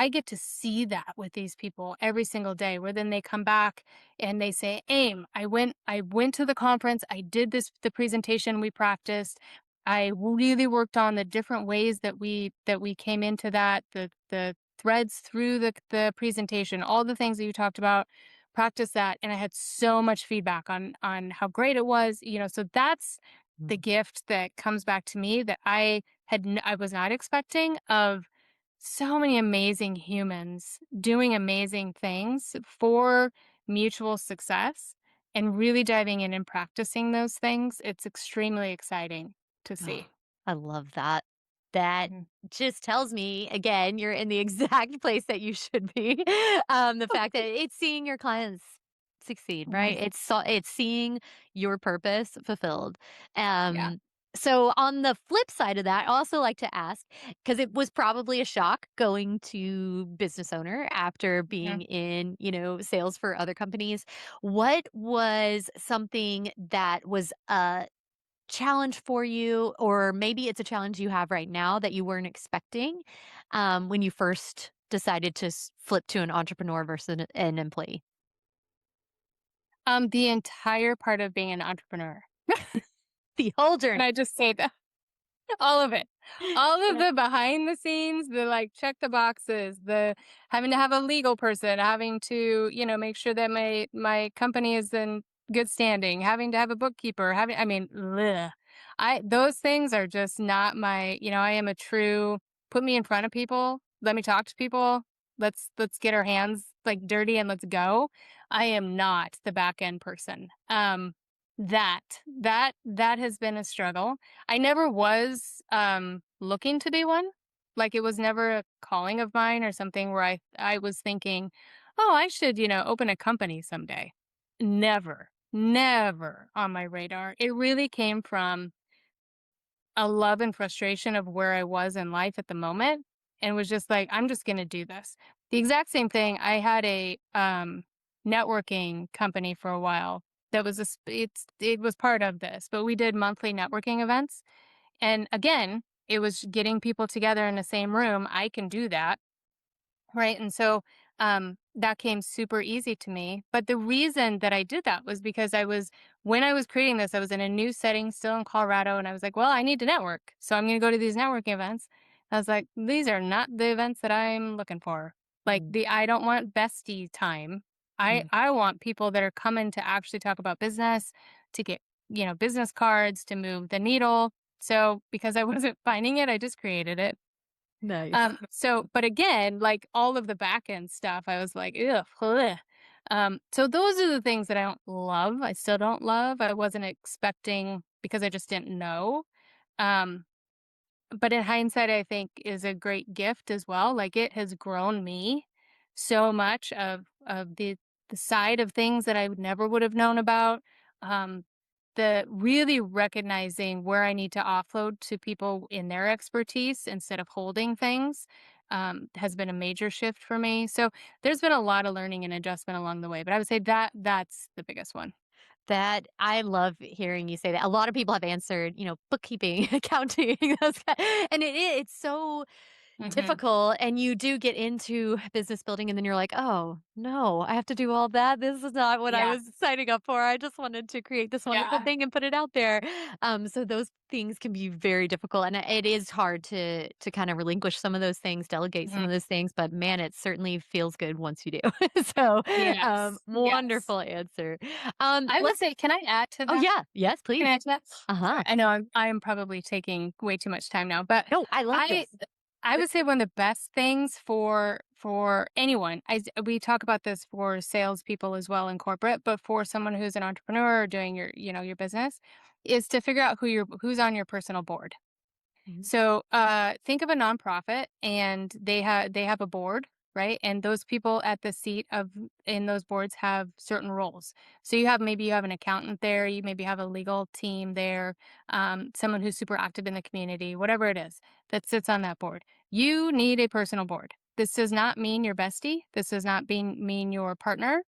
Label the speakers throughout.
Speaker 1: I get to see that with these people every single day, where then they come back and they say, "Aim, I went to the conference, I did the presentation we practiced. I really worked on the different ways that we came into that, the threads through the presentation, all the things that you talked about, practice that, and I had so much feedback on how great it was." So that's the
Speaker 2: Mm.
Speaker 1: gift that comes back to me that I was not expecting, of so many amazing humans doing amazing things for mutual success, and really diving in and practicing those things. It's extremely exciting to
Speaker 2: Oh,
Speaker 1: see.
Speaker 2: I love that. That
Speaker 1: Mhm.
Speaker 2: just tells me, again, you're in the exact place that you should be. The fact that it's seeing your clients succeed, right?
Speaker 1: Right.
Speaker 2: It's seeing your purpose fulfilled.
Speaker 1: Yeah.
Speaker 2: Um, so on the flip side of that, I also like to ask, because it was probably a shock going to business owner after
Speaker 1: Mhm.
Speaker 2: being in, sales for other companies. What was something that was challenge for you, or maybe it's a challenge you have right now that you weren't expecting, when you first decided to flip to an entrepreneur versus an employee?
Speaker 1: The entire part of being an entrepreneur.
Speaker 2: The whole
Speaker 1: Can
Speaker 2: journey.
Speaker 1: I just say that? All of it. All of
Speaker 2: Yeah.
Speaker 1: the behind the scenes, the, like, check the boxes, the having to have a legal person, having to, make sure that my company is in good standing, having to have a bookkeeper, having I mean, bleh. I those things are just not my, I am a true put me in front of people, let me talk to people, let's get our hands, like, dirty and let's go. I am not the back end person. That has been a struggle. I never was, looking to be one. Like, it was never a calling of mine or something where I was thinking, "Oh, I should, open a company someday." Never, never on my radar. It really came from a love and frustration of where I was in life at the moment, and was just like, "I'm just gonna do this." The exact same thing, I had a, networking company for a while that was it was part of this, but we did monthly networking events, and again, it was getting people together in the same room. I can do that. Right. And so that came super easy to me. But the reason that I did that was because when I was creating this, I was in a new setting still in Colorado. And I was like, well, I need to network. So I'm going to go to these networking events. I was like, these are not the events that I'm looking for. Like,
Speaker 2: Mm,
Speaker 1: I don't want bestie time. I,
Speaker 2: mm.
Speaker 1: I want people that are coming to actually talk about business, to get, business cards, to move the needle. So because I wasn't finding it, I just created it.
Speaker 2: Nice.
Speaker 1: But again, like, all of the back end stuff, I was like, ugh, bleh. So those are the things that I don't love. I still don't love. I wasn't expecting because I just didn't know. Um, but in hindsight, I think is a great gift as well. Like, it has grown me so much of the side of things that I would have known about. Um, the really recognizing where I need to offload to people in their expertise instead of holding things, has been a major shift for me. So there's been a lot of learning and adjustment along the way, but I would say that that's the biggest one.
Speaker 2: That I love hearing you say that. A lot of people have answered, bookkeeping, accounting, and it's so
Speaker 1: Hmm.
Speaker 2: difficult, and you do get into business building, and then you're like, "Oh, no, I have to do all that? This is not what I
Speaker 1: Yeah,
Speaker 2: was signing up for. I just wanted to create this wonderful
Speaker 1: yeah.
Speaker 2: thing and put it out there." So those things can be very difficult, and it is hard to kind of relinquish some of those things, delegate some
Speaker 1: Hmm.
Speaker 2: of those things, but man, it certainly feels good once you do. So,
Speaker 1: Yes, yes.
Speaker 2: wonderful answer.
Speaker 1: I would
Speaker 2: Let's
Speaker 1: say, can I add to
Speaker 2: Oh,
Speaker 1: that?
Speaker 2: yeah. Yes,
Speaker 1: Can I
Speaker 2: please.
Speaker 1: add to that?
Speaker 2: Uh-huh.
Speaker 1: Sorry, I know I'm probably taking way too much time now, but
Speaker 2: No, I love
Speaker 1: I
Speaker 2: this.
Speaker 1: I would say one of the best things for anyone. We talk about this for salespeople as well in corporate, but for someone who's an entrepreneur or doing your business, is to figure out who's on your personal board.
Speaker 2: Mhm.
Speaker 1: So, think of a nonprofit, and they have a board, right? And those people at the seat of in those boards have certain roles. So maybe you have an accountant there, you maybe have a legal team there, someone who's super active in the community, whatever it is that sits on that board. You need a personal board. This does not mean your bestie. This does not mean your partner.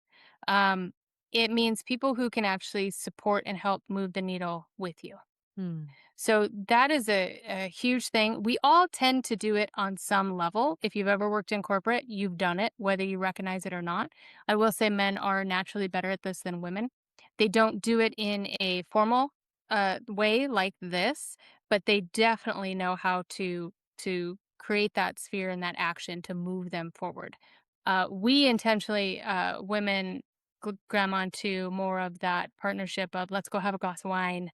Speaker 1: Um, it means people who can actually support and help move the needle with you.
Speaker 2: Mm.
Speaker 1: So that is a huge thing. We all tend to do it on some level. If you've ever worked in corporate, you've done it, whether you recognize it or not. I will say men are naturally better at this than women. They don't do it in a formal way like this, but they definitely know how to create that sphere and that action to move them forward. We intentionally, women, grandma, onto more of that partnership of let's go have a glass of wine,